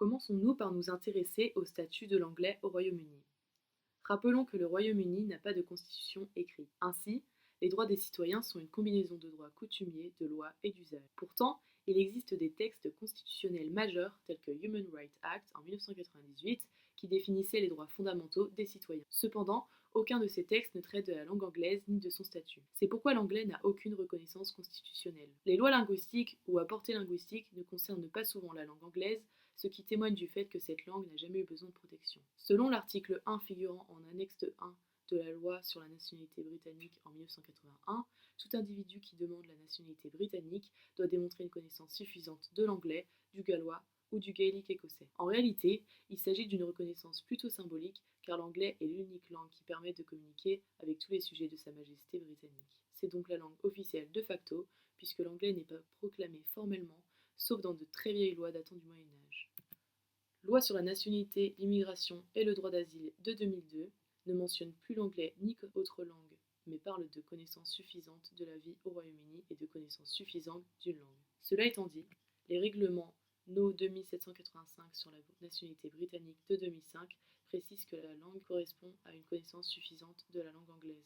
Commençons-nous par nous intéresser au statut de l'anglais au Royaume-Uni. Rappelons que le Royaume-Uni n'a pas de constitution écrite. Ainsi, les droits des citoyens sont une combinaison de droits coutumiers, de lois et d'usages. Pourtant, il existe des textes constitutionnels majeurs tels que Human Rights Act en 1998 qui définissaient les droits fondamentaux des citoyens. Cependant, aucun de ces textes ne traite de la langue anglaise ni de son statut. C'est pourquoi l'anglais n'a aucune reconnaissance constitutionnelle. Les lois linguistiques ou à portée linguistique ne concernent pas souvent la langue anglaise, ce qui témoigne du fait que cette langue n'a jamais eu besoin de protection. Selon l'article 1 figurant en annexe 1 de la loi sur la nationalité britannique en 1981, tout individu qui demande la nationalité britannique doit démontrer une connaissance suffisante de l'anglais, du gallois ou du gaélique écossais. En réalité, il s'agit d'une reconnaissance plutôt symbolique car l'anglais est l'unique langue qui permet de communiquer avec tous les sujets de Sa Majesté britannique. C'est donc la langue officielle de facto puisque l'anglais n'est pas proclamé formellement sauf dans de très vieilles lois datant du Moyen Âge. Loi sur la nationalité, l'immigration et le droit d'asile de 2002 ne mentionne plus l'anglais ni autre langue, mais parle de connaissances suffisantes de la vie au Royaume-Uni et de connaissances suffisantes d'une langue. Cela étant dit, les règlements No 2785 sur la nationalité britannique de 2005 précisent que la langue correspond à une connaissance suffisante de la langue anglaise.